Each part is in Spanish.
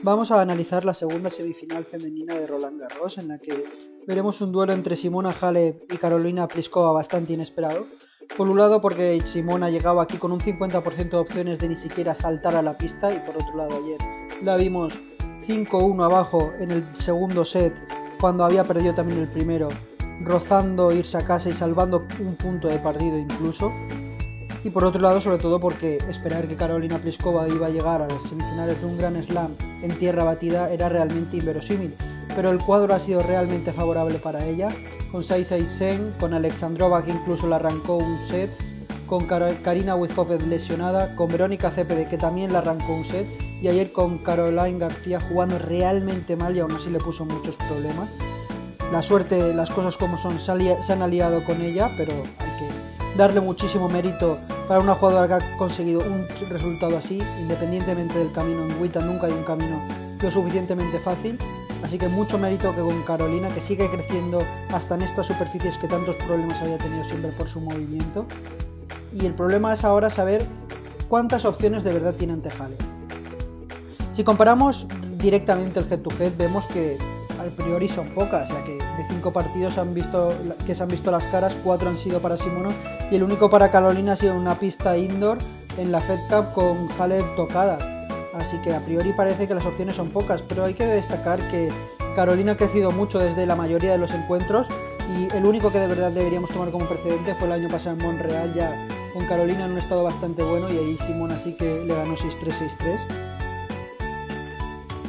Vamos a analizar la segunda semifinal femenina de Roland Garros, en la que veremos un duelo entre Simona Halep y Karolina Pliskova bastante inesperado. Por un lado porque Simona llegaba aquí con un 50% de opciones de ni siquiera saltar a la pista, y por otro lado ayer la vimos 5-1 abajo en el segundo set cuando había perdido también el primero, rozando irse a casa y salvando un punto de partido incluso. Y por otro lado, sobre todo porque esperar que Karolina Pliskova iba a llegar a las semifinales de un Grand Slam en tierra batida era realmente inverosímil, pero el cuadro ha sido realmente favorable para ella, con Saisai-Sen, con Alexandrova, que incluso le arrancó un set, con Karina Witkovic lesionada, con Verónica Cepede, que también le arrancó un set, y ayer con Caroline García jugando realmente mal y aún así le puso muchos problemas. La suerte, las cosas como son, se han aliado con ella, pero hay que darle muchísimo mérito para una jugadora que ha conseguido un resultado así, independientemente del camino. En WTA nunca hay un camino lo suficientemente fácil, así que mucho mérito que con Carolina, que sigue creciendo hasta en estas superficies que tantos problemas haya tenido siempre por su movimiento. Y el problema es ahora saber cuántas opciones de verdad tiene ante Halep. Si comparamos directamente el head to head, vemos que al priori son pocas, ya que de 5 partidos que se han visto las caras, 4 han sido para Simona y el único para Carolina ha sido una pista indoor en la Fed Cup con Halep tocada. Así que a priori parece que las opciones son pocas, pero hay que destacar que Carolina ha crecido mucho desde la mayoría de los encuentros, y el único que de verdad deberíamos tomar como precedente fue el año pasado en Montreal, ya con Carolina en un estado bastante bueno, y ahí Simona sí que le ganó 6-3, 6-3.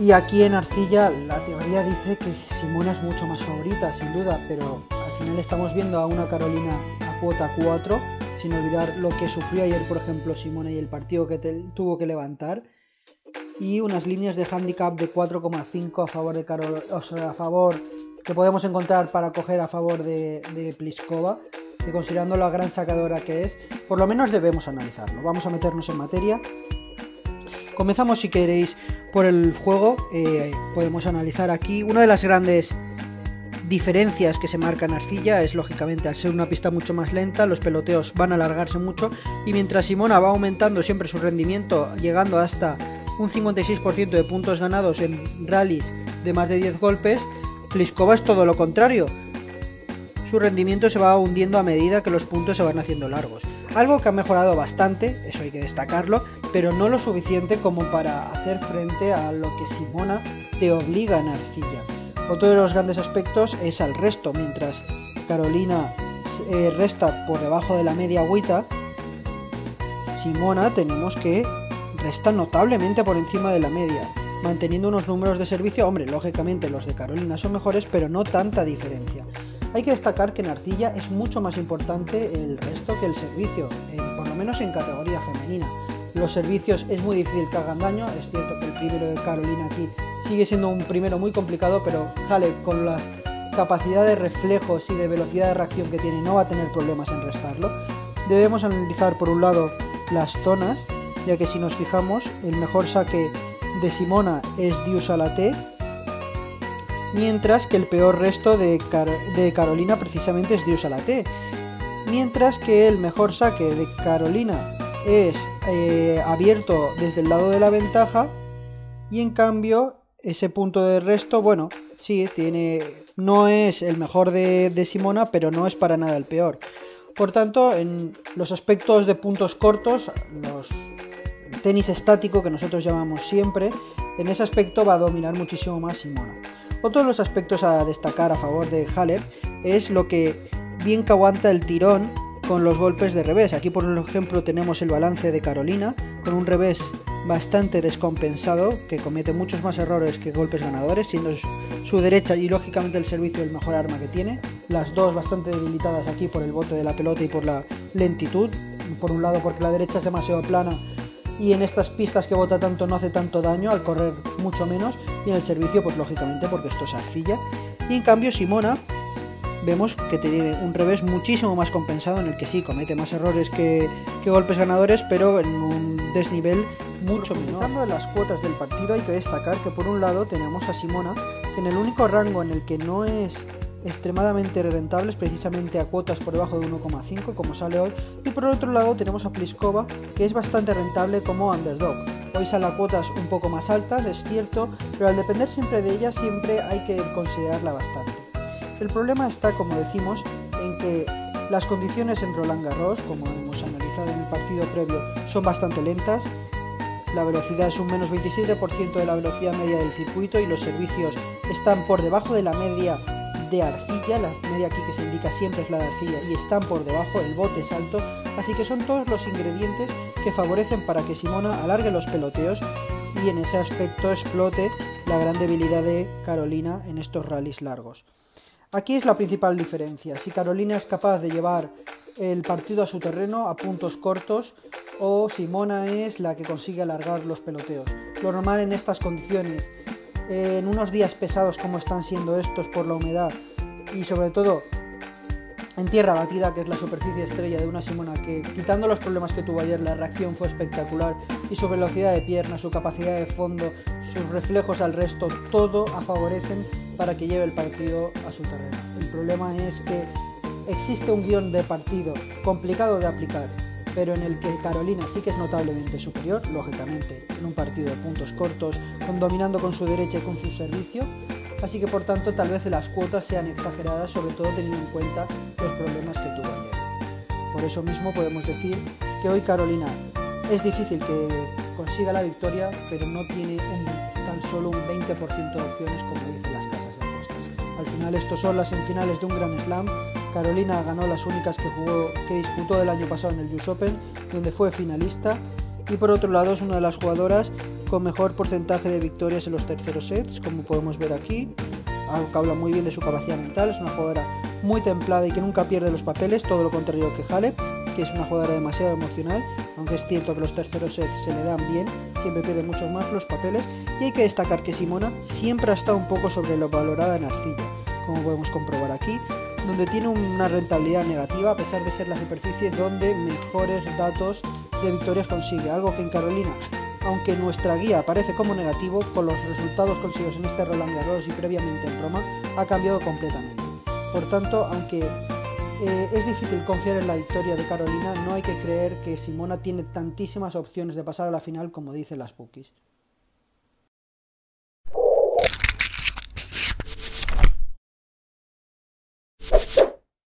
Y aquí en arcilla la teoría dice que Simona es mucho más favorita, sin duda, pero al final estamos viendo a una Carolina a cuota 4, sin olvidar lo que sufrió ayer, por ejemplo, Simona y el partido que tuvo que levantar, y unas líneas de handicap de 4,5 a favor de Carolina, o sea, a favor que podemos encontrar para coger a favor de Pliskova, que considerando la gran sacadora que es, por lo menos debemos analizarlo. Vamos a meternos en materia. Comenzamos, si queréis, por el juego. Podemos analizar aquí una de las grandes diferencias que se marca en arcilla es, lógicamente, al ser una pista mucho más lenta, los peloteos van a alargarse mucho, y mientras Simona va aumentando siempre su rendimiento, llegando hasta un 56% de puntos ganados en rallies de más de 10 golpes, Pliskova es todo lo contrario. Su rendimiento se va hundiendo a medida que los puntos se van haciendo largos. Algo que ha mejorado bastante, eso hay que destacarlo, pero no lo suficiente como para hacer frente a lo que Simona te obliga en arcilla. Otro de los grandes aspectos es al resto. Mientras Carolina resta por debajo de la media WTA, Simona tenemos que resta notablemente por encima de la media, manteniendo unos números de servicio. Hombre, lógicamente los de Carolina son mejores, pero no tanta diferencia. Hay que destacar que en arcilla es mucho más importante el resto que el servicio, por lo menos en categoría femenina. Los servicios es muy difícil que hagan daño, es cierto que el primero de Carolina aquí sigue siendo un primero muy complicado, pero Halep, con las capacidades de reflejos y de velocidad de reacción que tiene, no va a tener problemas en restarlo. Debemos analizar por un lado las zonas, ya que si nos fijamos, el mejor saque de Simona es Deuce a la T, mientras que el peor resto de Carolina precisamente es Deuce a la T, mientras que el mejor saque de Carolina es abierto desde el lado de la ventaja, y en cambio ese punto de resto, bueno, sí, no es el mejor de Simona, pero no es para nada el peor. Por tanto, en los aspectos de puntos cortos, los tenis estático que nosotros llamamos siempre, en ese aspecto va a dominar muchísimo más Simona. Otro de los aspectos a destacar a favor de Halep es lo que bien que aguanta el tirón con los golpes de revés. Aquí, por ejemplo, tenemos el balance de Carolina con un revés bastante descompensado, que comete muchos más errores que golpes ganadores, siendo su derecha y lógicamente el servicio el mejor arma que tiene. Las dos bastante debilitadas aquí por el bote de la pelota y por la lentitud. Por un lado porque la derecha es demasiado plana y en estas pistas que bota tanto no hace tanto daño, al correr mucho menos, y en el servicio pues lógicamente porque esto es arcilla. Y en cambio Simona vemos que tiene un revés muchísimo más compensado, en el que sí comete más errores que golpes ganadores, pero en un desnivel mucho menor. Hablando de las cuotas del partido, hay que destacar que por un lado tenemos a Simona, que en el único rango en el que no es extremadamente rentables, precisamente a cuotas por debajo de 1,5 como sale hoy, y por otro lado tenemos a Pliskova, que es bastante rentable como underdog. Hoy sale a cuotas un poco más altas, es cierto, pero al depender siempre de ella siempre hay que considerarla bastante. El problema está, como decimos, en que las condiciones en Roland Garros, como hemos analizado en el partido previo, son bastante lentas. La velocidad es un menos 27% de la velocidad media del circuito y los servicios están por debajo de la media de arcilla, la media aquí que se indica siempre es la de arcilla, y están por debajo, el bote es alto, así que son todos los ingredientes que favorecen para que Simona alargue los peloteos y en ese aspecto explote la gran debilidad de Carolina en estos rallies largos. Aquí es la principal diferencia, si Carolina es capaz de llevar el partido a su terreno a puntos cortos o Simona es la que consigue alargar los peloteos. Lo normal en estas condiciones, en unos días pesados como están siendo estos por la humedad y sobre todo en tierra batida, que es la superficie estrella de una Simona que, quitando los problemas que tuvo ayer, la reacción fue espectacular y su velocidad de pierna, su capacidad de fondo, sus reflejos al resto, todo favorecen para que lleve el partido a su terreno. El problema es que existe un guión de partido complicado de aplicar, pero en el que Carolina sí que es notablemente superior, lógicamente, en un partido de puntos cortos, dominando con su derecha y con su servicio, así que por tanto tal vez las cuotas sean exageradas, sobre todo teniendo en cuenta los problemas que tuvo ayer. Por eso mismo podemos decir que hoy Carolina es difícil que consiga la victoria, pero no tiene tan solo un 20% de opciones como dicen las casas de apuestas. Al final estos son las semifinales de un Grand Slam. Carolina ganó las únicas que disputó el año pasado en el US Open, donde fue finalista, y por otro lado es una de las jugadoras con mejor porcentaje de victorias en los terceros sets, como podemos ver aquí, algo que habla muy bien de su capacidad mental. Es una jugadora muy templada y que nunca pierde los papeles, todo lo contrario que Halep, que es una jugadora demasiado emocional, aunque es cierto que los terceros sets se le dan bien, siempre pierde mucho más los papeles, y hay que destacar que Simona siempre ha estado un poco sobrevalorada en arcilla, como podemos comprobar aquí, donde tiene una rentabilidad negativa a pesar de ser la superficie donde mejores datos de victorias consigue, algo que en Carolina, aunque nuestra guía aparece como negativo, con los resultados conseguidos en este Roland Garros y previamente en Roma, ha cambiado completamente. Por tanto, aunque es difícil confiar en la victoria de Carolina, no hay que creer que Simona tiene tantísimas opciones de pasar a la final como dicen las bookies.